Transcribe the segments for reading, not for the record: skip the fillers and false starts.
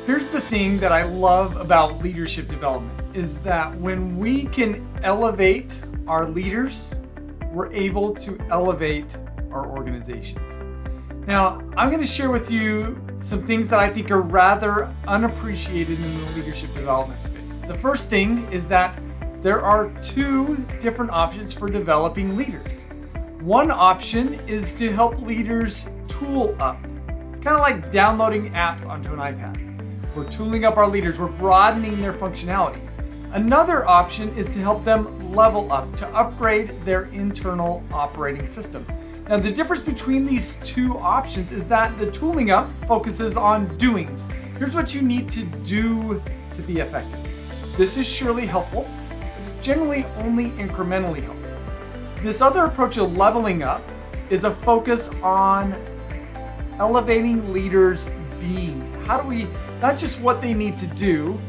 Here's the thing that I love about leadership development is that when we can elevate our leaders, we're able to elevate our organizations. Now, I'm going to share with you some things that I think are rather unappreciated in the leadership development space. The first thing is that there are two different options for developing leaders. One option is to help leaders tool up. It's kind of like downloading apps onto an iPad. We're tooling up our leaders, we're broadening their functionality. Another option is to help them level up, to upgrade their internal operating system. Now, the difference between these two options is that the tooling up focuses on doings. Here's what you need to do to be effective. This is surely helpful, but it's generally only incrementally helpful. This other approach of leveling up is a focus on elevating leaders' being. How do we, not just what they need to do,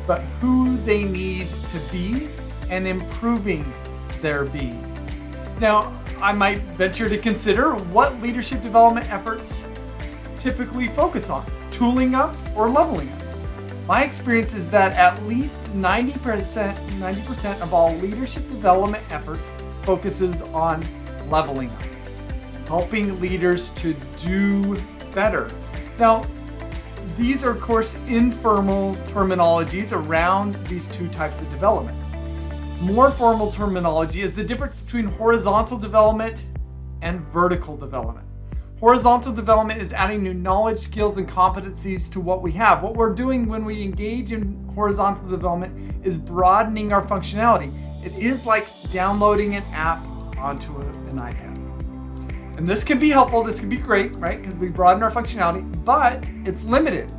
but who they need to be and improving their being. Now, I might venture to consider what leadership development efforts typically focus on, tooling up or leveling up. My experience is that at least 90% of all leadership development efforts focuses on leveling up, helping leaders to do better. Now, these are, of course, informal terminologies around these two types of development. More formal terminology is the difference between horizontal development and vertical development. Horizontal development is adding new knowledge, skills, and competencies to what we have. What we're doing when we engage in horizontal development is broadening our functionality. It is like downloading an app onto an iPad. And this can be helpful, this can be great, right? Because we broaden our functionality, but it's limited.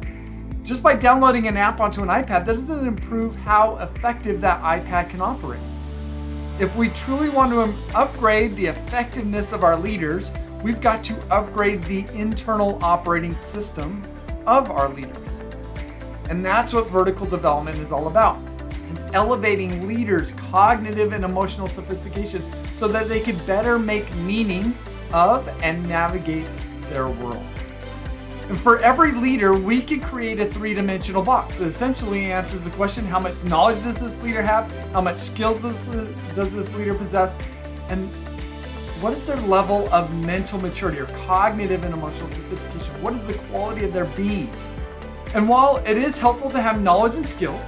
Just by downloading an app onto an iPad, that doesn't improve how effective that iPad can operate. If we truly want to upgrade the effectiveness of our leaders, we've got to upgrade the internal operating system of our leaders. And that's what vertical development is all about. It's elevating leaders' cognitive and emotional sophistication so that they can better make meaning of and navigate their world. And for every leader, we can create a three-dimensional box that essentially answers the question, how much knowledge does this leader have? How much skills does this leader possess? And what is their level of mental maturity or cognitive and emotional sophistication? What is the quality of their being? And while it is helpful to have knowledge and skills,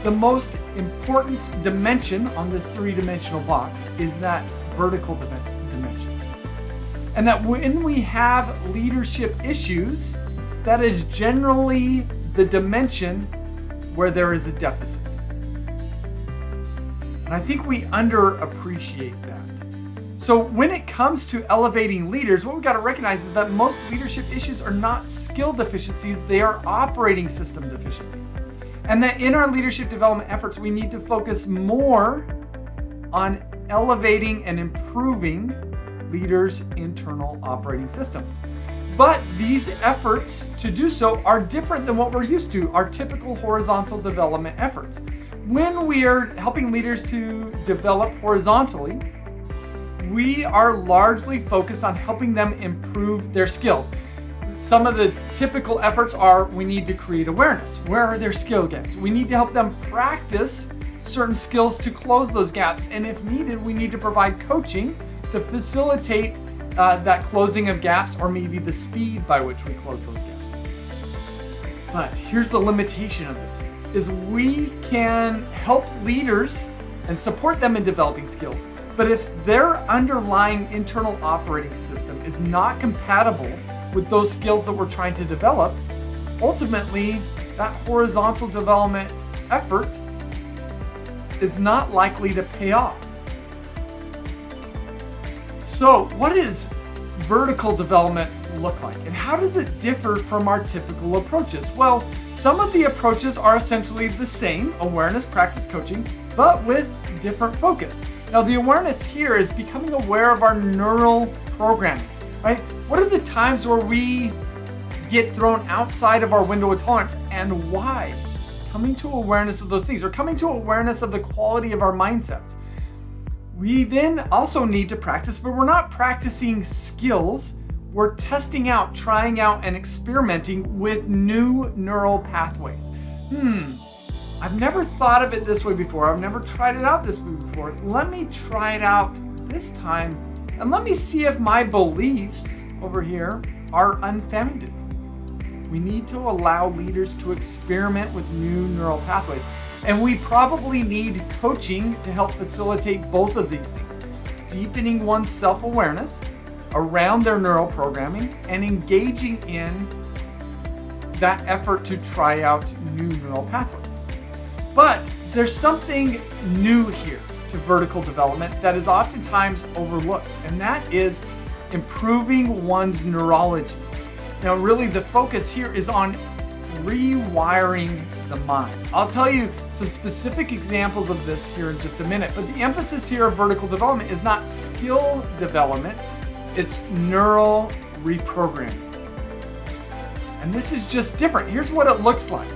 the most important dimension on this three-dimensional box is that vertical dimension. And that when we have leadership issues, that is generally the dimension where there is a deficit. And I think we underappreciate that. So when it comes to elevating leaders, what we've got to recognize is that most leadership issues are not skill deficiencies, they are operating system deficiencies. And that in our leadership development efforts, we need to focus more on elevating and improving leaders' internal operating systems. But these efforts to do so are different than what we're used to, our typical horizontal development efforts. When we are helping leaders to develop horizontally, we are largely focused on helping them improve their skills. Some of the typical efforts are we need to create awareness. Where are their skill gaps? We need to help them practice certain skills to close those gaps. And if needed, we need to provide coaching to facilitate that closing of gaps, or maybe the speed by which we close those gaps. But here's the limitation of this, is we can help leaders and support them in developing skills, but if their underlying internal operating system is not compatible with those skills that we're trying to develop, ultimately that horizontal development effort is not likely to pay off. So what does vertical development look like, and how does it differ from our typical approaches? Well, some of the approaches are essentially the same, awareness, practice, coaching, but with different focus. Now, the awareness here is becoming aware of our neural programming, right? What are the times where we get thrown outside of our window of tolerance, and why? Coming to awareness of those things, or coming to awareness of the quality of our mindsets. We then also need to practice, but we're not practicing skills. we're testing out, trying out, and experimenting with new neural pathways. I've never thought of it this way before. I've never tried it out this way before. Let me try it out this time, and let me see if my beliefs over here are unfounded. We need to allow leaders to experiment with new neural pathways. And we probably need coaching to help facilitate both of these things. Deepening one's self-awareness around their neural programming and engaging in that effort to try out new neural pathways. But there's something new here to vertical development that is oftentimes overlooked, and that is improving one's neurology. Now, really, the focus here is on rewiring the mind. I'll tell you some specific examples of this here in just a minute, but the emphasis here of vertical development is not skill development, it's neural reprogramming. And this is just different. Here's what it looks like.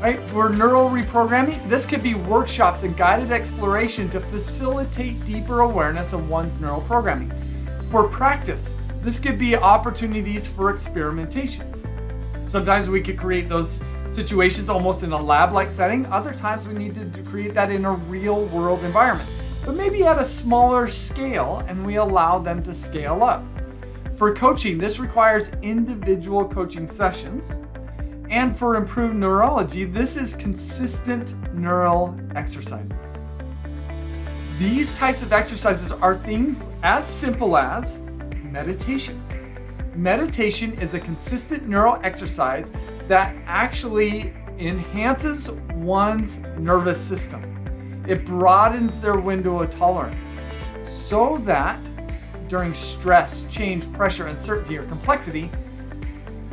Right? For neural reprogramming, this could be workshops and guided exploration to facilitate deeper awareness of one's neural programming. For practice, this could be opportunities for experimentation. Sometimes we could create those situations almost in a lab-like setting. Other times we need to create that in a real-world environment, but maybe at a smaller scale, and we allow them to scale up. For coaching, this requires individual coaching sessions. And for improved neurology, this is consistent neural exercises. These types of exercises are things as simple as meditation. Meditation is a consistent neural exercise that actually enhances one's nervous system. It broadens their window of tolerance so that during stress, change, pressure, uncertainty, or complexity,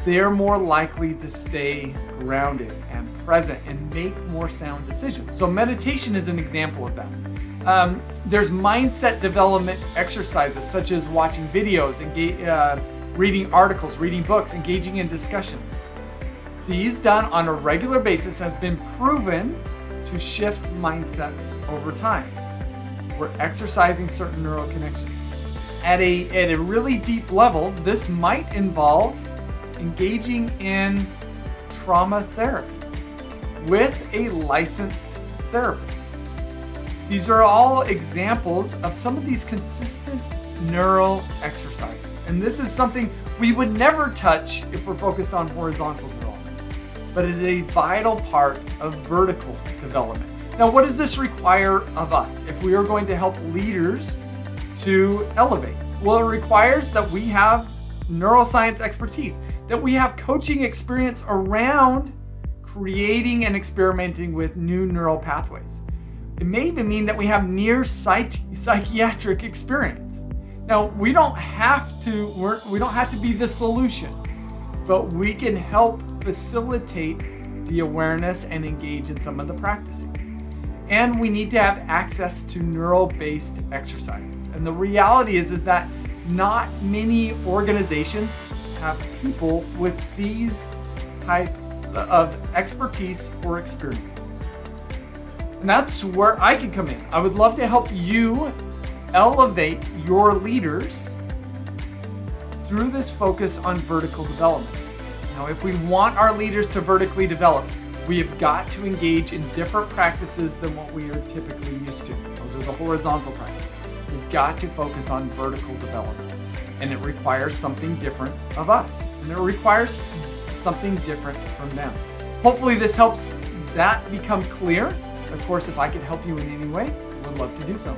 they're more likely to stay grounded and present and make more sound decisions. So meditation is an example of that. There's mindset development exercises such as watching videos, reading articles, reading books, engaging in discussions. These done on a regular basis has been proven to shift mindsets over time. We're exercising certain neural connections. At a really deep level, this might involve engaging in trauma therapy with a licensed therapist. These are all examples of some of these consistent neural exercises. And this is something we would never touch if we're focused on horizontal development, but it is a vital part of vertical development. Now, what does this require of us if we are going to help leaders to elevate? Well, it requires that we have neuroscience expertise, that we have coaching experience around creating and experimenting with new neural pathways. It may even mean that we have near psychiatric experience. Now, we don't have to be the solution, but we can help facilitate the awareness and engage in some of the practicing. And we need to have access to neural-based exercises. And the reality is that not many organizations have people with these types of expertise or experience. And that's where I can come in. I would love to help you elevate your leaders through this focus on vertical development. Now, if we want our leaders to vertically develop, we have got to engage in different practices than what we are typically used to. Those are the horizontal practices. We've got to focus on vertical development. And it requires something different of us. And it requires something different from them. Hopefully this helps that become clear. Of course, if I can help you in any way, I would love to do so.